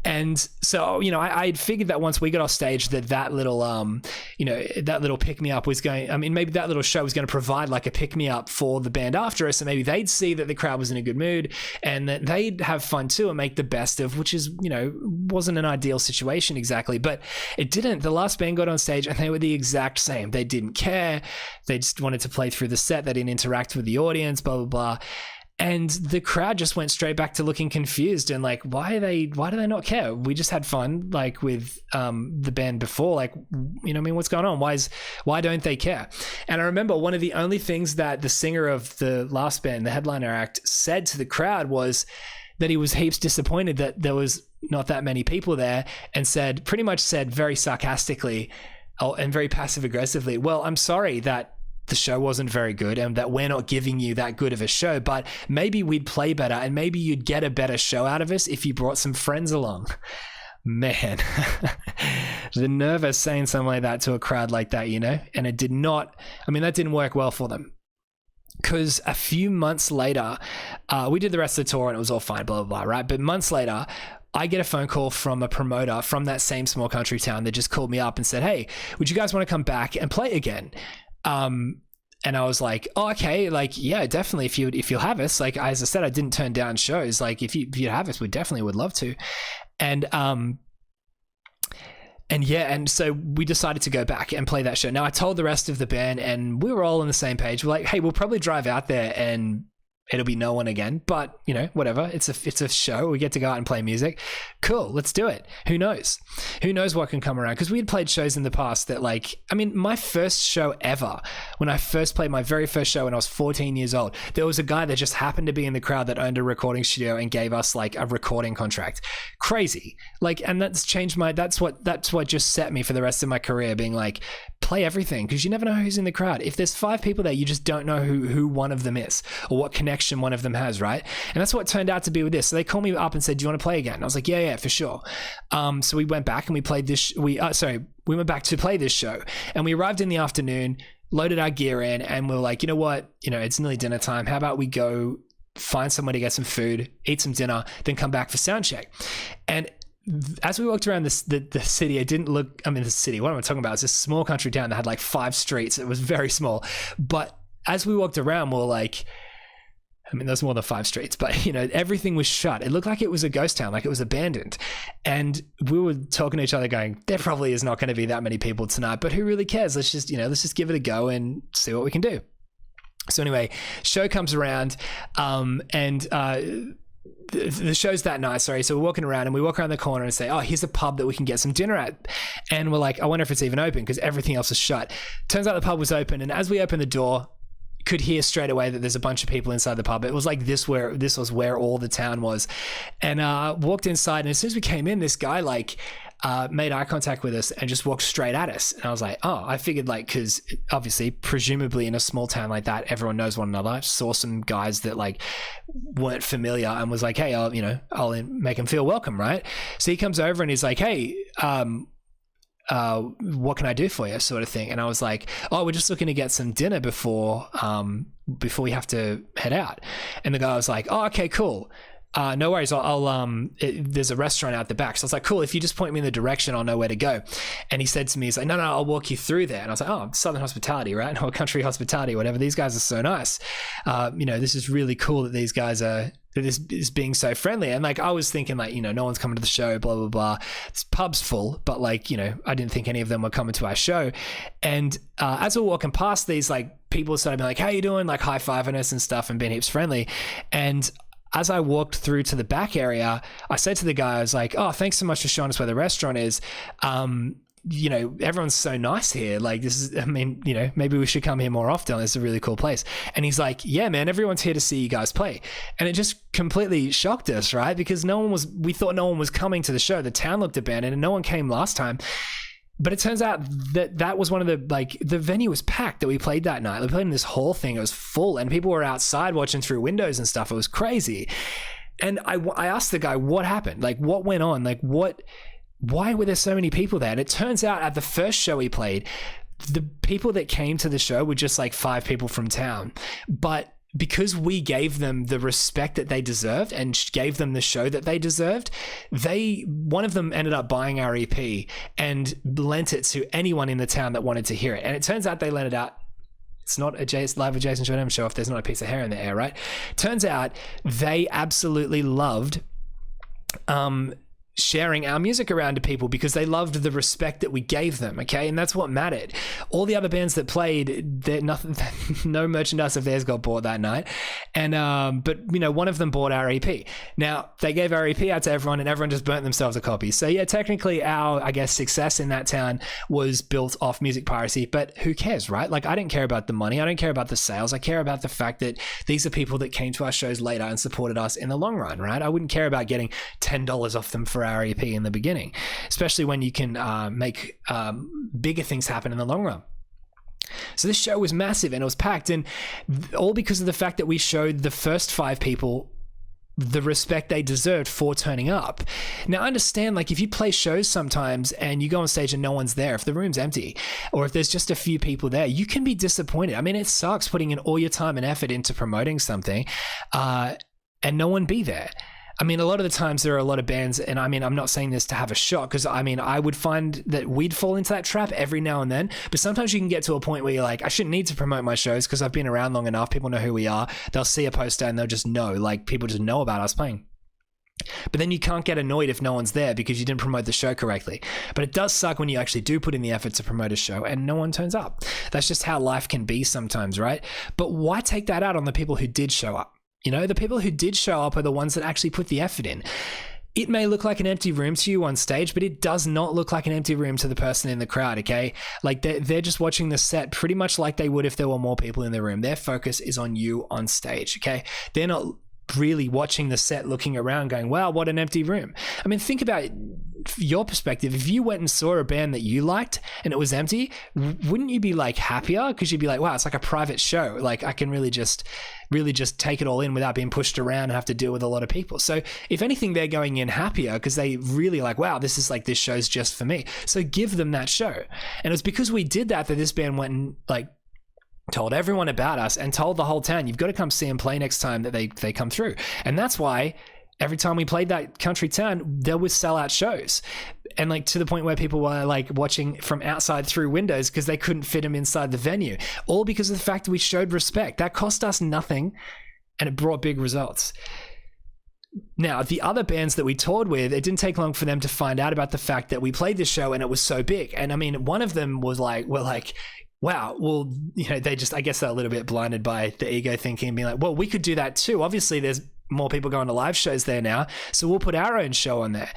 And so, you know, I had figured that once we got off stage, that little, you know, that little pick-me-up was going, I mean, maybe that little show was going to provide like a pick-me-up for the band after us, and maybe they'd see that the crowd was in a good mood, and that they'd have fun too and make the best of, which is, you know, wasn't an ideal situation exactly, but it didn't. The last band got on stage and they were the exact same. They didn't care. They just wanted to play through the set. They didn't interact with the audience, blah, blah, blah. And the crowd just went straight back to looking confused and like, why do they not care? We just had fun, like, with the band before. Like, you know what I mean? What's going on? Why don't they care? And I remember one of the only things that the singer of the last band, the headliner act, said to the crowd was that he was heaps disappointed that there was not that many people there, and pretty much said very sarcastically and very passive aggressively, well, I'm sorry that the show wasn't very good and that we're not giving you that good of a show, but maybe we'd play better and maybe you'd get a better show out of us if you brought some friends along. Man, the nerve of saying something like that to a crowd like that, you know? And it did not, I mean, that didn't work well for them. Because a few months later, we did the rest of the tour and it was all fine, blah, blah, blah, right? But months later, I get a phone call from a promoter from that same small country town that just called me up and said, hey, would you guys want to come back and play again? And I was like, oh, okay, like, yeah, definitely. If you'll have us, like, as I said, I didn't turn down shows. Like, if you have us, we definitely would love to. And yeah, and so we decided to go back and play that show. Now, I told the rest of the band, and we were all on the same page. We're like, hey, we'll probably drive out there and it'll be no one again, but you know, whatever. It's a show. We get to go out and play music. Cool, let's do it. Who knows what can come around? Because we had played shows in the past that, like, I mean, my first show ever, when I first played my very first show when I was 14 years old, there was a guy that just happened to be in the crowd that owned a recording studio and gave us like a recording contract. Crazy. Like, and that's changed that's what just set me for the rest of my career, being like, play everything, because you never know who's in the crowd. If there's 5 people there, you just don't know who one of them is or what connection one of them has, right? And that's what it turned out to be with this. So they called me up and said, do you want to play again? And I was like, yeah, for sure. So we went back and we played this. We went back to play this show, and we arrived in the afternoon, loaded our gear in, and we were like, you know what? You know, it's nearly dinner time. How about we go find somewhere to get some food, eat some dinner, then come back for sound check? And as we walked around the city, it didn't look, I mean, the city, what am I talking about? It's a small country town that had like 5 streets. It was very small. But as we walked around, we were like, I mean, there's more than 5 streets, but you know, everything was shut. It looked like it was a ghost town, like it was abandoned. And we were talking to each other going, there probably is not going to be that many people tonight, but who really cares? Let's just give it a go and see what we can do. So anyway, show comes around, the show's that night, sorry. So we're walking around and we walk around the corner and say, oh, here's a pub that we can get some dinner at. And we're like, I wonder if it's even open, because everything else is shut. Turns out the pub was open. And as we opened the door, could hear straight away that there's a bunch of people inside the pub. It was like this was where all the town was. And walked inside, and as soon as we came in, this guy like made eye contact with us and just walked straight at us. And I was like, oh, I figured, like, because obviously, presumably in a small town like that, everyone knows one another. I saw some guys that like weren't familiar and was like, hey, I'll make them feel welcome, right? So he comes over and he's like, hey, what can I do for you, sort of thing. And I was like, oh, we're just looking to get some dinner before we have to head out. And the guy was like, oh, okay, cool. No worries. There's a restaurant out the back. So I was like, cool. If you just point me in the direction, I'll know where to go. And he said to me, he's like, no, I'll walk you through there. And I was like, oh, Southern hospitality, right? Or country hospitality, whatever. These guys are so nice. This is really cool that these guys that this is being so friendly. And like, I was thinking like, no one's coming to the show, blah, blah, blah. This pub's full, but like, I didn't think any of them were coming to our show. And as we were walking past, these like people started being like, how you doing? Like high-fiving us and stuff and being heaps friendly. And as I walked through to the back area, I said to the guy, I was like, oh, thanks so much for showing us where the restaurant is. Everyone's so nice here. Like this is, maybe we should come here more often. It's a really cool place. And he's like, yeah, man, everyone's here to see you guys play. And it just completely shocked us, right? Because we thought no one was coming to the show. The town looked abandoned and no one came last time. But it turns out that was one of the venue was packed that we played that night. We played in this whole thing. It was full and people were outside watching through windows and stuff. It was crazy. And I asked the guy, what happened? Like, what went on? Like, why were there so many people there? And it turns out at the first show we played, the people that came to the show were just like 5 people from town. But because we gave them the respect that they deserved and gave them the show that they deserved, one of them ended up buying our EP and lent it to anyone in the town that wanted to hear it. And it turns out they lent it out. It's not a live with Jayson John Evans show if there's not a piece of hair in the air, right? Turns out they absolutely loved sharing our music around to people because they loved the respect that we gave them, okay? And that's what mattered. All the other bands that played, no merchandise of theirs got bought that night. And but one of them bought our EP. Now they gave our EP out to everyone and everyone just burnt themselves a copy. So yeah, technically our, I guess, success in that town was built off music piracy, but who cares, right? Like I didn't care about the money. I don't care about the sales. I care about the fact that these are people that came to our shows later and supported us in the long run, right? I wouldn't care about getting $10 off them for our EP in the beginning, especially when you can make bigger things happen in the long run. So this show was massive and it was packed, and all because of the fact that we showed the first 5 people the respect they deserved for turning up. Now, I understand, like, if you play shows sometimes and you go on stage and no one's there, if the room's empty or if there's just a few people there, you can be disappointed. I mean, it sucks putting in all your time and effort into promoting something and no one be there. I mean, a lot of the times there are a lot of bands, and I mean, I'm not saying this to have a shot, because I mean, I would find that we'd fall into that trap every now and then, but sometimes you can get to a point where you're like, I shouldn't need to promote my shows because I've been around long enough. People know who we are. They'll see a poster and they'll just know, like, people just know about us playing. But then you can't get annoyed if no one's there because you didn't promote the show correctly. But it does suck when you actually do put in the effort to promote a show and no one turns up. That's just how life can be sometimes, right? But why take that out on the people who did show up? You know, the people who did show up are the ones that actually put the effort in. It may look like an empty room to you on stage, but it does not look like an empty room to the person in the crowd, okay? Like they're just watching the set pretty much like they would if there were more people in the room. Their focus is on you on stage, okay? They're not really watching the set, looking around going, wow, what an empty room. I mean, think about your perspective. If you went and saw a band that you liked and it was empty, wouldn't you be like happier? Because you'd be like, wow, it's like a private show. Like I can really just take it all in without being pushed around and have to deal with a lot of people. So if anything, they're going in happier because they really like, wow, this show's just for me. So give them that show. And it was because we did that this band went and like told everyone about us and told the whole town, you've got to come see them play next time that they come through. And that's why every time we played that country town, there was sellout shows. And like to the point where people were like watching from outside through windows because they couldn't fit them inside the venue, all because of the fact that we showed respect. That cost us nothing and it brought big results. Now, the other bands that we toured with, it didn't take long for them to find out about the fact that we played this show and it was so big. And I mean, one of them was like, wow, well, you know, I guess they're a little bit blinded by the ego thinking and being like, well, we could do that too. Obviously, there's more people going to live shows there now, so we'll put our own show on there.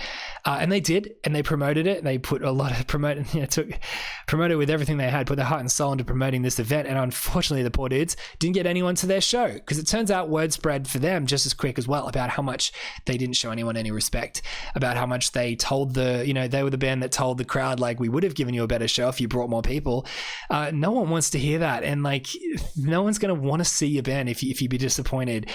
And they did, and they promoted it. They put a lot of promoted with everything they had, put their heart and soul into promoting this event. And unfortunately, the poor dudes didn't get anyone to their show because it turns out word spread for them just as quick as well about how much they didn't show anyone any respect, about how much they told they were the band that told the crowd, like, we would have given you a better show if you brought more people. No one wants to hear that. And like, no one's going to want to see your band if you be disappointed.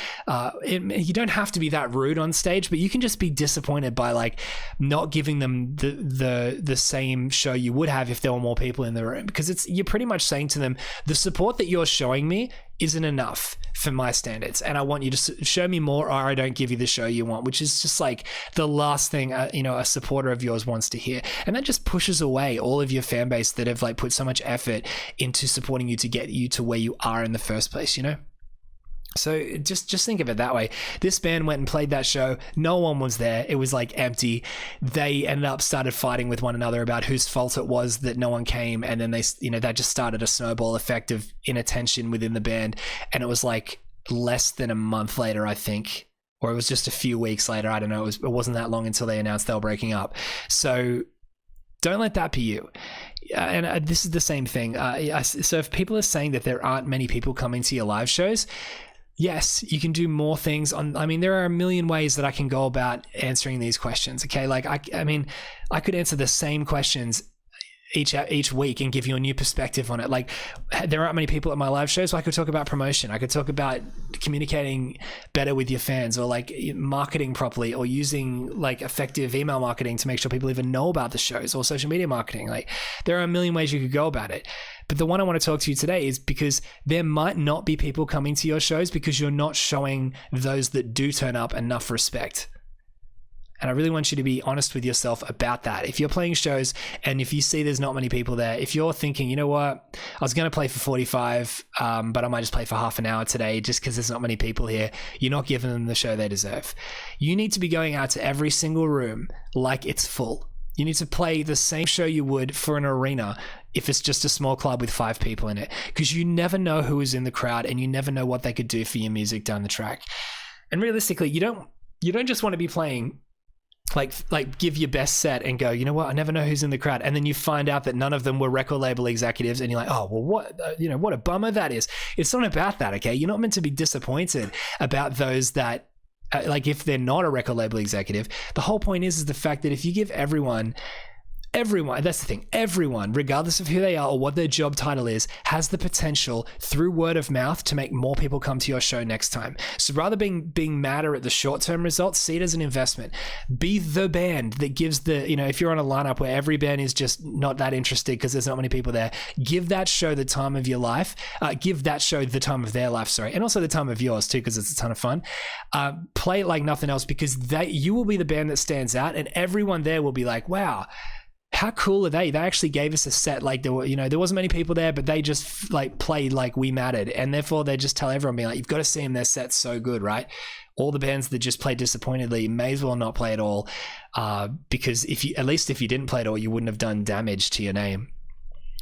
You don't have to be that rude on stage, but you can just be disappointed by like not giving them the same show you would have if there were more people in the room, because you're pretty much saying to them, the support that you're showing me isn't enough for my standards, and I want you to show me more, or I don't give you the show you want, which is just like the last thing a supporter of yours wants to hear. And that just pushes away all of your fan base that have like put so much effort into supporting you to get you to where you are in the first place, you know? So just think of it that way. This band went and played that show. No one was there. It was like empty. They ended up started fighting with one another about whose fault it was that no one came. And then that just started a snowball effect of inattention within the band. And it was like less than a month later, I think, or it was just a few weeks later. I don't know. It wasn't that long until they announced they were breaking up. So don't let that be you. And this is the same thing. So if people are saying that there aren't many people coming to your live shows, yes, you can do more things there are a million ways that I can go about answering these questions. Okay. Like, I could answer the same questions each week and give you a new perspective on it. Like, there aren't many people at my live shows, so I could talk about promotion. I could talk about communicating better with your fans, or like marketing properly, or using like effective email marketing to make sure people even know about the shows, or social media marketing. Like, there are a million ways you could go about it. But the one I want to talk to you today is because there might not be people coming to your shows because you're not showing those that do turn up enough respect. And I really want you to be honest with yourself about that. If you're playing shows and if you see there's not many people there, if you're thinking, you know what, I was going to play for 45, but I might just play for half an hour today just because there's not many people here, you're not giving them the show they deserve. You need to be going out to every single room like it's full. You need to play the same show you would for an arena if it's just a small club with 5 people in it, because you never know who is in the crowd and you never know what they could do for your music down the track. And realistically, you don't just want to be playing like give your best set and go, you know what, I never know who's in the crowd, and then you find out that none of them were record label executives, and you're like, oh well, what a bummer that is. It's not about that, okay? You're not meant to be disappointed about those that like if they're not a record label executive. The whole point is the fact that if you give everyone, that's the thing, everyone, regardless of who they are or what their job title is, has the potential through word of mouth to make more people come to your show next time. So rather than being madder at the short-term results, see it as an investment. Be the band that gives if you're on a lineup where every band is just not that interested because there's not many people there, give that show the time of your life. Give that show the time of their life, sorry. And also the time of yours too, because it's a ton of fun. Play it like nothing else, because you will be the band that stands out, and everyone there will be like, wow, how cool are they? They actually gave us a set. Like there wasn't many people there, but they just like played like we mattered. And therefore they just tell everyone, being like, you've got to see them. Their set's so good, right? All the bands that just play disappointedly may as well not play at all. Because if you didn't play at all, you wouldn't have done damage to your name.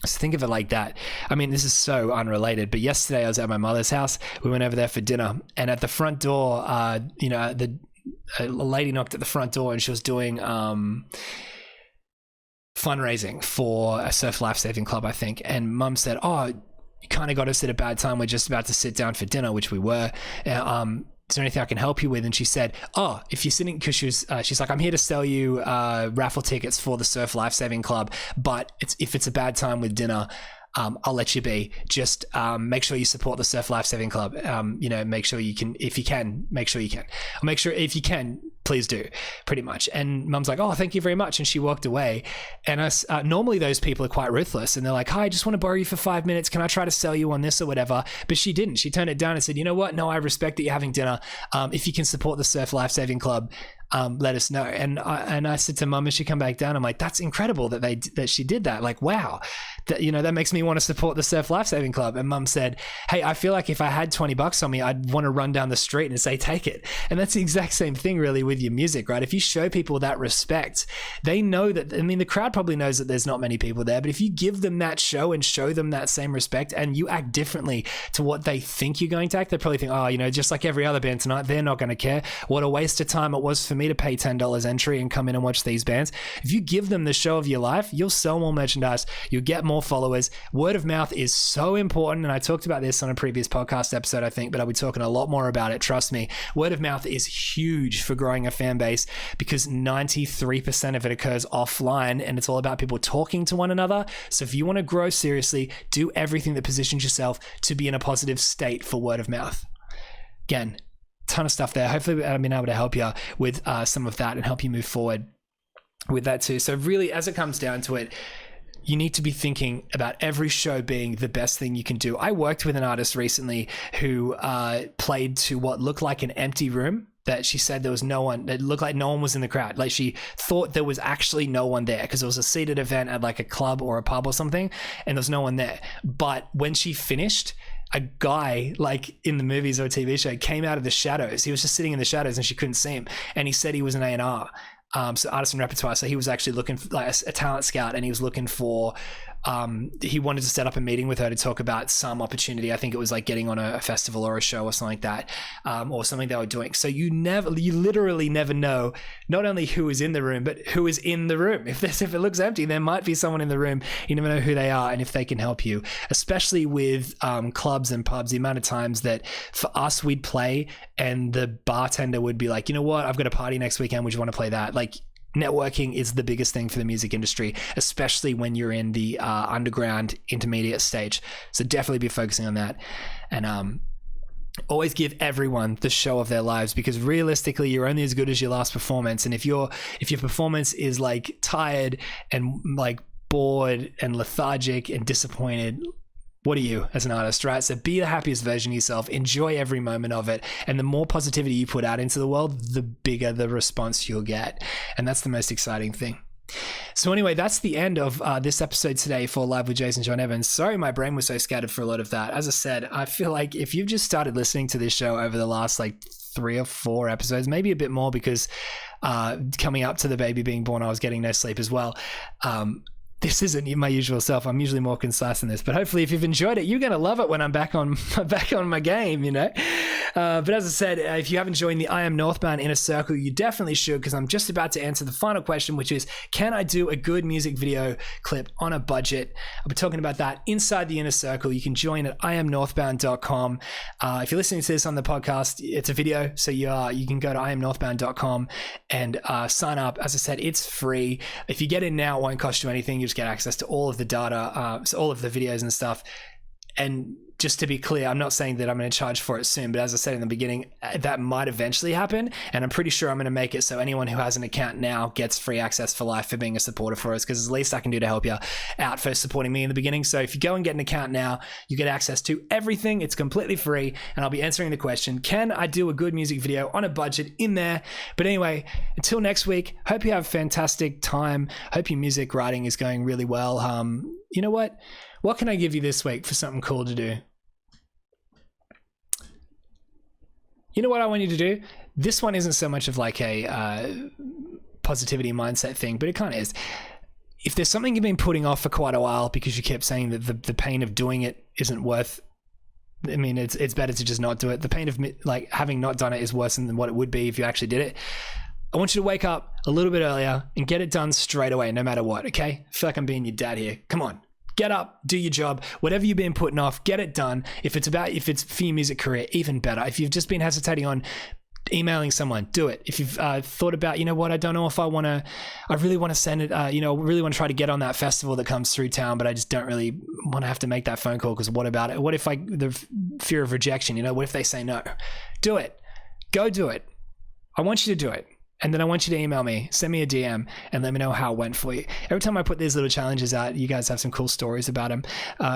So think of it like that. I mean, this is so unrelated, but yesterday I was at my mother's house. We went over there for dinner, and at the front door, a lady knocked at the front door, and she was doing fundraising for a surf lifesaving club, I think. And Mum said, "Oh, you kind of got us at a bad time. We're just about to sit down for dinner," which we were. Is there anything I can help you with? And she said, "Oh, if you're sitting," because she's like, "I'm here to sell you raffle tickets for the Surf Lifesaving Club, but if it's a bad time with dinner, I'll let you be. Just make sure you support the Surf Lifesaving Club. Make sure you can, if you can, make sure you can. Or make sure if you can, please do," pretty much. And Mum's like, "Oh, thank you very much." And she walked away. And normally those people are quite ruthless. And they're like, "Hi, I just want to borrow you for 5 minutes. Can I try to sell you on this or whatever?" But she didn't. She turned it down and said, "You know what? No, I respect that you're having dinner. If you can support the Surf Lifesaving Club, let us know." And I said to Mum as she come back down, I'm like, "That's incredible that she did that. Like, wow, that makes me want to support the Surf Lifesaving Club." And Mum said, "Hey, I feel like if I had $20 on me, I'd want to run down the street and say, take it." And that's the exact same thing really with your music, right? If you show people that respect, they know that, I mean, the crowd probably knows that there's not many people there, but if you give them that show and show them that same respect and you act differently to what they think you're going to act, they probably think, "Oh, just like every other band tonight, they're not going to care. What a waste of time it was for me to pay $10 entry and come in and watch these bands." If you give them the show of your life, you'll sell more merchandise, you'll get more followers. Word of mouth is so important, and I talked about this on a previous podcast episode, I think, but I'll be talking a lot more about it, trust me. Word of mouth is huge for growing a fan base because 93% of it occurs offline, and it's all about people talking to one another. So if you want to grow seriously, do everything that positions yourself to be in a positive state for word of mouth. Again, ton of stuff there. Hopefully I've been able to help you with some of that and help you move forward with that too. So really, as it comes down to it, you need to be thinking about every show being the best thing you can do. I worked with an artist recently who played to what looked like an empty room, that she said there was no one, it looked like no one was in the crowd. Like she thought there was actually no one there because it was a seated event at like a club or a pub or something, and there was no one there. But when she finished, a guy like in the movies or a TV show came out of the shadows. He was just sitting in the shadows and she couldn't see him. And he said he was an A&R. So artist and repertoire. So he was actually looking for like a talent scout, and he was looking for, he wanted to set up a meeting with her to talk about some opportunity. I think it was like getting on a festival or a show or something like that, or something they were doing. So you literally never know not only who is in the room, but who is in the room. If it looks empty, there might be someone in the room. You never know who they are and if they can help you, especially with clubs and pubs. The amount of times that for us, we'd play and the bartender would be like, "You know what? I've got a party next weekend. Would you want to play that?" Like, networking is the biggest thing for the music industry, especially when you're in the underground intermediate stage. So definitely be focusing on that. And always give everyone the show of their lives, because realistically you're only as good as your last performance. And if your performance is like tired and like bored and lethargic and disappointed, what are you as an artist, right? So be the happiest version of yourself, enjoy every moment of it, and the more positivity you put out into the world, the bigger the response you'll get. And that's the most exciting thing. So anyway, that's the end of this episode today for Live with Jayson John Evans. Sorry my brain was so scattered for a lot of that. As I said, I feel like if you've just started listening to this show over the last like 3 or 4 episodes, maybe a bit more, because coming up to the baby being born, I was getting no sleep as well. This isn't my usual self. I'm usually more concise than this, but hopefully if you've enjoyed it, you're going to love it when I'm back on my game, But as I said, if you haven't joined the I Am Northbound Inner Circle, you definitely should, because I'm just about to answer the final question, which is, can I do a good music video clip on a budget? I'll be talking about that inside the Inner Circle. You can join at iamnorthbound.com. If you're listening to this on the podcast, it's a video, so you can go to iamnorthbound.com and sign up. As I said, it's free. If you get in now, it won't cost you anything. You just get access to all of the data, so all of the videos and stuff. And just to be clear, I'm not saying that I'm going to charge for it soon, but as I said in the beginning, that might eventually happen. And I'm pretty sure I'm going to make it so anyone who has an account now gets free access for life for being a supporter for us, because it's the least I can do to help you out for supporting me in the beginning. So if you go and get an account now, you get access to everything. It's completely free. And I'll be answering the question, can I do a good music video on a budget in there? But anyway, until next week, hope you have a fantastic time. Hope your music writing is going really well. You know what? What can I give you this week for something cool to do? You know what I want you to do? This one isn't so much of like a positivity mindset thing, but it kind of is. if there's something you've been putting off for quite a while because you kept saying that the pain of doing it isn't worth, I mean, it's better to just not do it. The pain of like having not done it is worse than what it would be if you actually did it. I want you to wake up a little bit earlier and get it done straight away, no matter what, okay? I feel like I'm being your dad here. Come on. Get up, do your job. Whatever you've been putting off, get it done. If it's for your music career, even better. If you've just been hesitating on emailing someone, do it. If you've thought about, you know what, I don't know if I really want to send it, really want to try to get on that festival that comes through town, but I just don't really want to have to make that phone call because what about it? What if the fear of rejection, what if they say no? Do it. Go do it. I want you to do it. And then I want you to email me, send me a DM, and let me know how it went for you. Every time I put these little challenges out, you guys have some cool stories about them.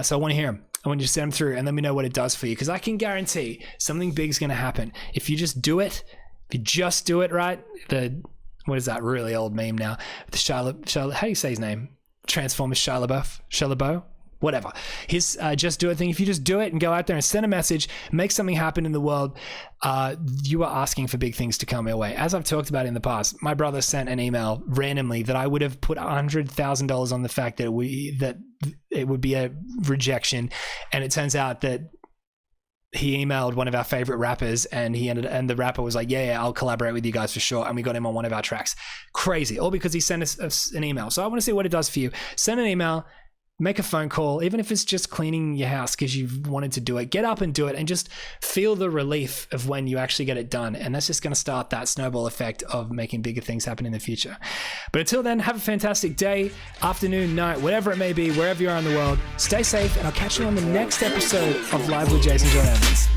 So I want to hear them. I want you to send them through and let me know what it does for you, because I can guarantee something big is going to happen. If you just do it, right? What is that really old meme now? The Charlotte, how do you say his name? Transformers Shia LaBeouf? Whatever. His just do it thing. If you just do it and go out there and send a message, make something happen in the world, you are asking for big things to come your way. As I've talked about in the past, my brother sent an email randomly that I would have put $100,000 on the fact that it would be a rejection, and it turns out that he emailed one of our favorite rappers, and the rapper was like, yeah, I'll collaborate with you guys for sure. And we got him on one of our tracks. Crazy. All because he sent us an email. So I want to see what it does for you. Send an email. Make a phone call, even if it's just cleaning your house because you've wanted to do it. Get up and do it, and just feel the relief of when you actually get it done. And that's just going to start that snowball effect of making bigger things happen in the future. But until then, have a fantastic day, afternoon, night, whatever it may be, wherever you are in the world. Stay safe, and I'll catch you on the next episode of Live with Jayson John Evans.